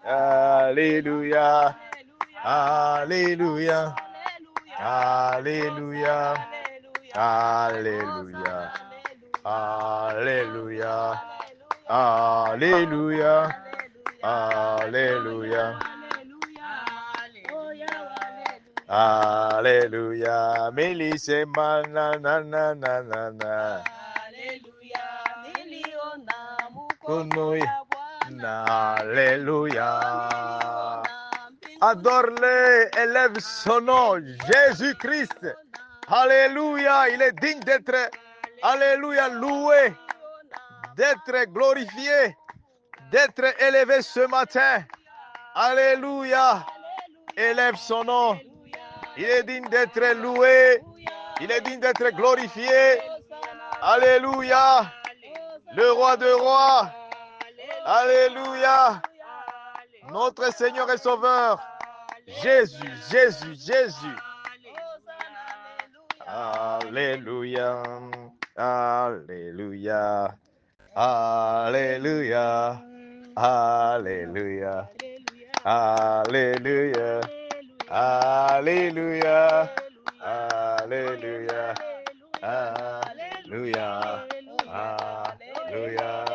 Alléluia. Alléluia. Alléluia. Alléluia. Alléluia. Alléluia. Alléluia. Alléluia. Melise manananana. Alléluia. Adore-le, élève son nom, Jésus-Christ. Alléluia, il est digne d'être, alléluia, loué, d'être glorifié, d'être élevé ce matin. Alléluia, élève son nom. Il est digne d'être loué, il est digne d'être glorifié. Alléluia, le roi de rois. Alléluia, notre Seigneur et Sauveur. Jésus, Jésus, Jésus. Alléluia, Alléluia, Alléluia, Alléluia, Alléluia, Alléluia, Alléluia, Alléluia, Alléluia,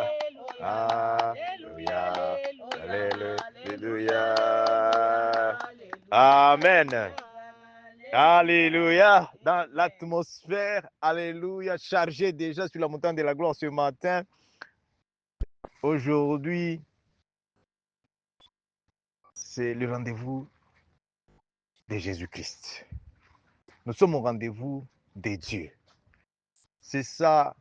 Alléluia, Alléluia. Amen. Alléluia. Dans l'atmosphère, alléluia, chargée déjà sur la montagne de la gloire ce matin. Aujourd'hui, c'est le rendez-vous de Jésus-Christ. Nous sommes au rendez-vous de Dieu. C'est ça,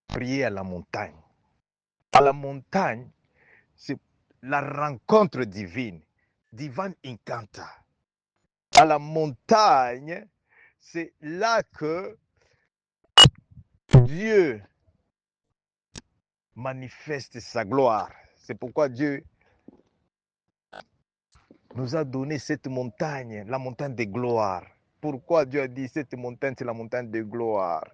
prier à la montagne. À la montagne, c'est la rencontre divine, divine incanta. À la montagne, c'est là que Dieu manifeste sa gloire. C'est pourquoi Dieu nous a donné cette montagne, la montagne de gloire. Pourquoi Dieu a dit cette montagne, c'est la montagne de gloire?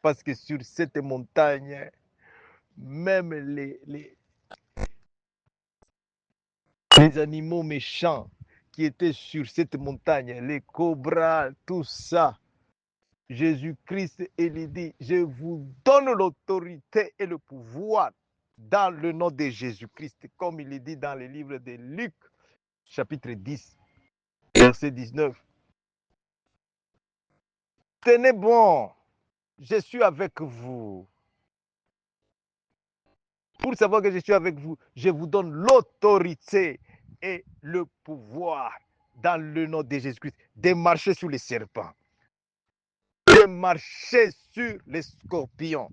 Parce que sur cette montagne, même les animaux méchants qui étaient sur cette montagne, les cobras, tout ça, Jésus-Christ, il dit, je vous donne l'autorité et le pouvoir dans le nom de Jésus-Christ, comme il est dit dans le livre de Luc, chapitre 10, verset 19. Tenez bon, je suis avec vous. Pour savoir que je suis avec vous, je vous donne l'autorité et le pouvoir dans le nom de Jésus-Christ de marcher sur les serpents, de marcher sur les scorpions.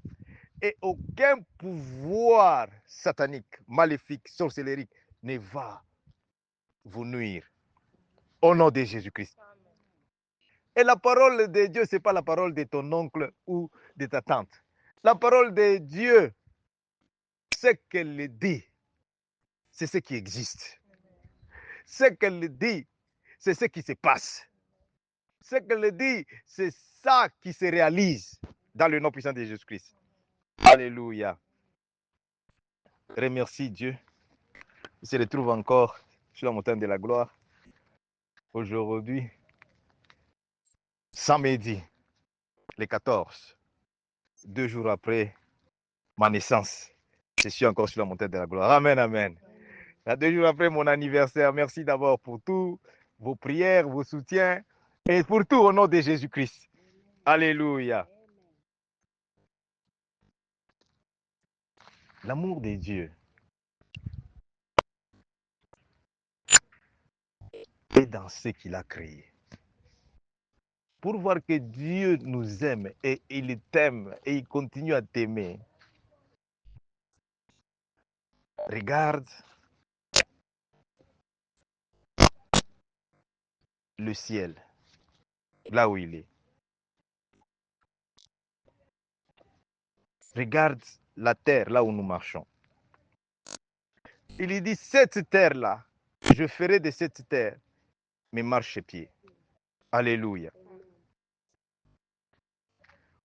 Et aucun pouvoir satanique, maléfique, sorcellerique ne va vous nuire. Au nom de Jésus-Christ. Et la parole de Dieu, ce n'est pas la parole de ton oncle ou de ta tante. La parole de Dieu, ce qu'elle dit, c'est ce qui existe. Ce qu'elle dit, c'est ce qui se passe. Ce qu'elle dit, c'est ça qui se réalise dans le nom puissant de Jésus-Christ. Alléluia. Remercie Dieu. Il se retrouve encore sur la montagne de la gloire. Aujourd'hui, samedi, le 14, 2 jours après ma naissance, je suis encore sur la montagne de la gloire. Amen, amen. 2 jours après mon anniversaire, merci d'abord pour tous vos prières, vos soutiens et pour tout au nom de Jésus-Christ. Alléluia. L'amour de Dieu est dans ce qu'il a créé. Pour voir que Dieu nous aime et il t'aime et il continue à t'aimer, regarde le ciel, là où il est. Regarde la terre, là où nous marchons. Il dit, cette terre-là, je ferai de cette terre mes marchepieds. Alléluia.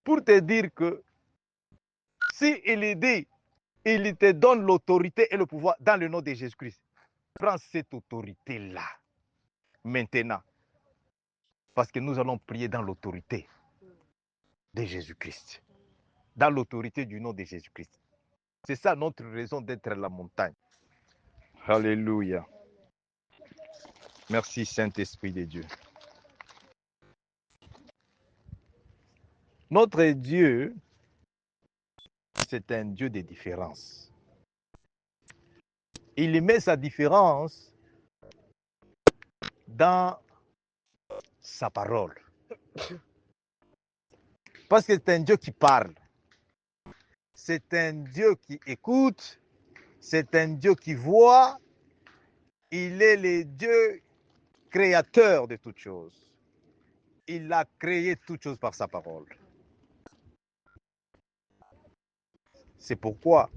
Pour te dire que si il dit Il te donne l'autorité et le pouvoir dans le nom de Jésus-Christ. Prends cette autorité-là, maintenant, parce que nous allons prier dans l'autorité de Jésus-Christ, dans l'autorité du nom de Jésus-Christ. C'est ça notre raison d'être à la montagne. Alléluia. Merci Saint-Esprit de Dieu. Notre Dieu, c'est un Dieu de différence. Il met sa différence dans sa parole. Parce que c'est un Dieu qui parle. C'est un Dieu qui écoute. C'est un Dieu qui voit. Il est le Dieu créateur de toutes choses. Il a créé toutes choses par sa parole. C'est pourquoi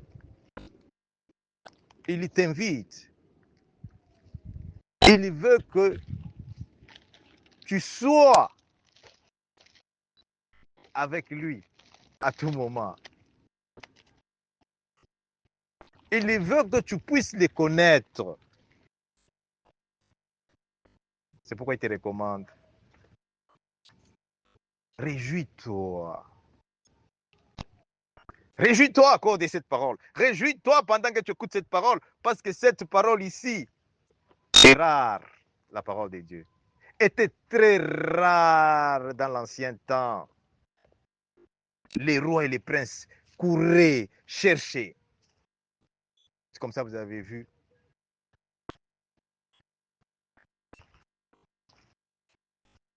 il t'invite. Il veut que tu sois avec lui à tout moment. Il veut que tu puisses les connaître. C'est pourquoi il te recommande. Réjouis-toi. Réjouis-toi à cause de cette parole. Réjouis-toi pendant que tu écoutes cette parole, parce que cette parole ici est rare, la parole de Dieu. Était très rare dans l'ancien temps. Les rois et les princes couraient, cherchaient. C'est comme ça que vous avez vu.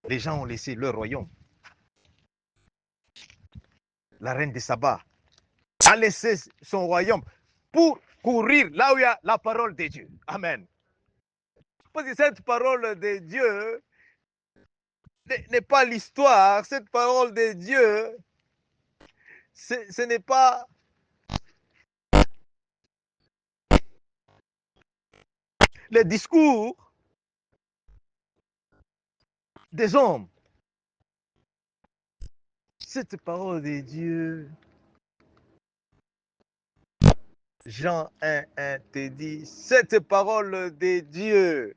Les gens ont laissé leur royaume. La reine de Saba a laissé son royaume pour courir là où il y a la parole de Dieu. Amen. Parce que cette parole de Dieu n'est pas l'histoire. Cette parole de Dieu, ce n'est pas le discours des hommes. Cette parole de Dieu, Jean 1 te dit, cette parole de Dieu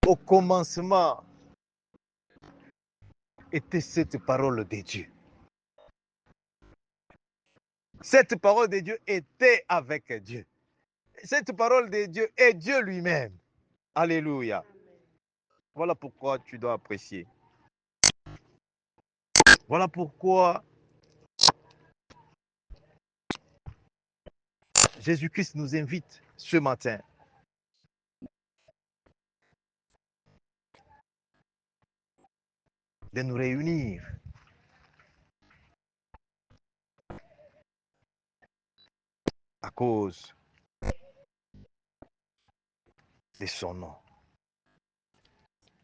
au commencement était cette parole de Dieu. Cette parole de Dieu était avec Dieu. Cette parole de Dieu est Dieu lui-même. Alléluia. Voilà pourquoi tu dois apprécier. Voilà pourquoi Jésus-Christ nous invite ce matin de nous réunir à cause de son nom.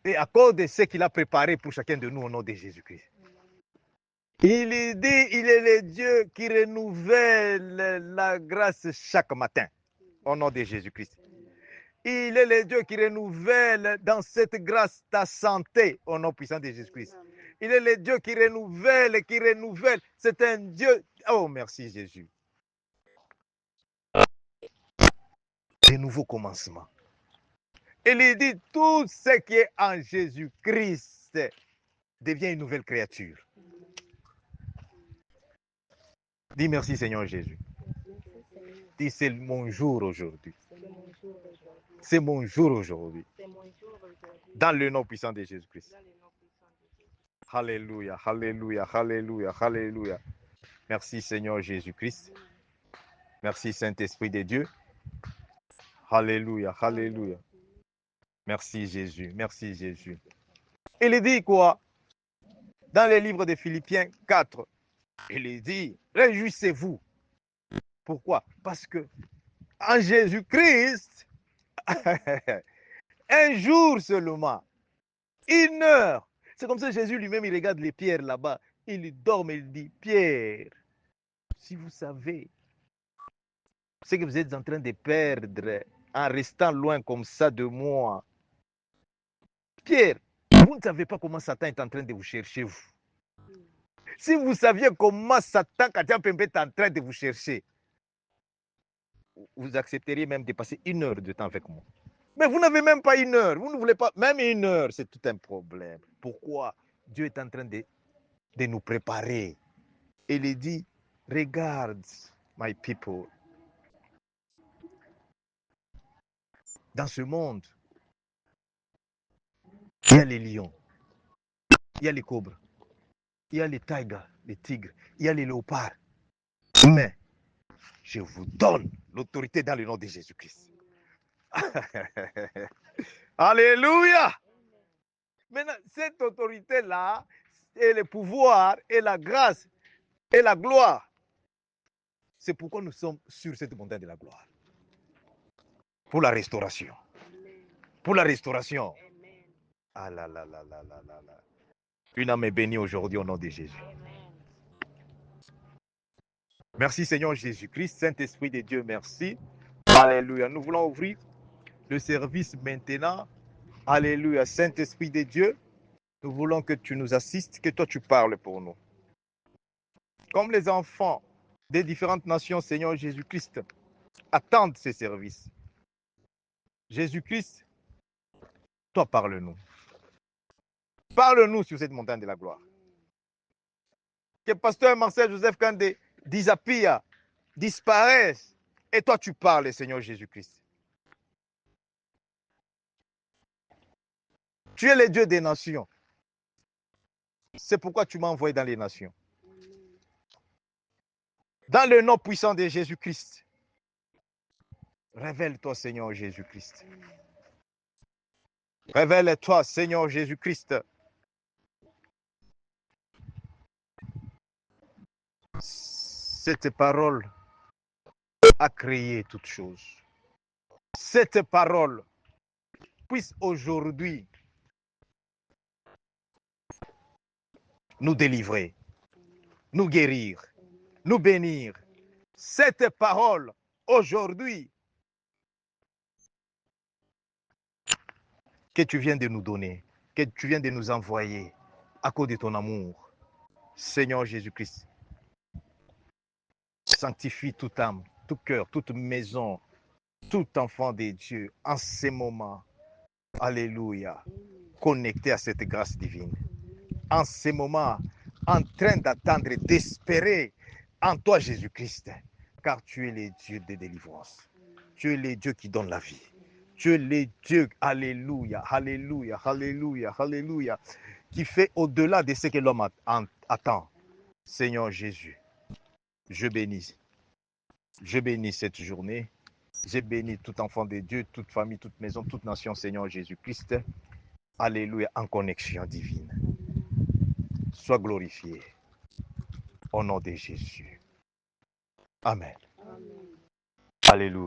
Et à cause de ce qu'il a préparé pour chacun de nous au nom de Jésus-Christ. Il dit, il est le Dieu qui renouvelle la grâce chaque matin au nom de Jésus-Christ. Il est le Dieu qui renouvelle dans cette grâce ta santé au nom puissant de Jésus-Christ. Il est le Dieu qui renouvelle, qui renouvelle. C'est un Dieu. Oh, merci Jésus. De nouveaux commencements. Il dit tout ce qui est en Jésus-Christ devient une nouvelle créature. Dis merci Seigneur Jésus. Dis c'est mon jour aujourd'hui. C'est mon jour aujourd'hui. Dans le nom puissant de Jésus-Christ. Alléluia, alléluia, alléluia, alléluia. Merci Seigneur Jésus-Christ. Merci Saint-Esprit de Dieu. Alléluia, alléluia. Merci Jésus, merci Jésus. Il dit quoi? Dans le livre de Philippiens 4, il dit, réjouissez-vous. Pourquoi? Parce que en Jésus-Christ, un jour seulement, une heure. C'est comme ça que Jésus lui-même, il regarde les pierres là-bas. Il dort, et il dit, Pierre, si vous savez ce que vous êtes en train de perdre en restant loin comme ça de moi. Pierre, Vous ne savez pas comment Satan est en train de vous chercher, vous. Si vous saviez comment Satan, Kadiapembe, est en train de vous chercher, vous accepteriez même de passer 1 heure de temps avec moi. Mais vous n'avez même pas 1 heure. Vous ne voulez pas même 1 heure. C'est tout un problème. Pourquoi? Dieu est en train de nous préparer. Et il dit, regarde, my people, dans ce monde, il y a les lions, il y a les cobras, il y a les tigres, il y a les léopards. Mais je vous donne l'autorité dans le nom de Jésus-Christ. Alléluia! Maintenant, cette autorité-là, et le pouvoir, et la grâce, et la gloire, c'est pourquoi nous sommes sur cette montagne de la gloire. Pour la restauration. Pour la restauration. Ah là là là là là là là. Une âme est bénie aujourd'hui au nom de Jésus. Merci Seigneur Jésus-Christ, Saint-Esprit de Dieu, merci. Alléluia. Nous voulons ouvrir le service maintenant. Alléluia. Saint-Esprit de Dieu, nous voulons que tu nous assistes, que toi tu parles pour nous. Comme les enfants des différentes nations, Seigneur Jésus-Christ, attendent ces services. Jésus-Christ, toi parle-nous. Parle-nous sur cette montagne de la gloire. Que pasteur Marcel Joseph Kandé Dizapia disparaisse. Et toi, tu parles, Seigneur Jésus-Christ. Tu es le Dieu des nations. C'est pourquoi tu m'as envoyé dans les nations. Dans le nom puissant de Jésus-Christ. Révèle-toi, Seigneur Jésus-Christ. Révèle-toi, Seigneur Jésus-Christ. Cette parole a créé toutes choses. Cette parole puisse aujourd'hui nous délivrer, nous guérir, nous bénir. Cette parole aujourd'hui que tu viens de nous donner, que tu viens de nous envoyer à cause de ton amour, Seigneur Jésus-Christ, sanctifie toute âme, tout cœur, toute maison, tout enfant de Dieu en ces moments. Alléluia. Connecté à cette grâce divine. En ces moments, en train d'attendre, d'espérer en toi, Jésus-Christ, car tu es le Dieu de délivrance. Tu es le Dieu qui donne la vie. Tu es le Dieu, alléluia, alléluia, alléluia, alléluia, qui fait au-delà de ce que l'homme attend. Seigneur Jésus, je bénis cette journée. Je bénis tout enfant de Dieu, toute famille, toute maison, toute nation, Seigneur Jésus-Christ. Alléluia, en connexion divine. Sois glorifié. Au nom de Jésus. Amen. Alléluia.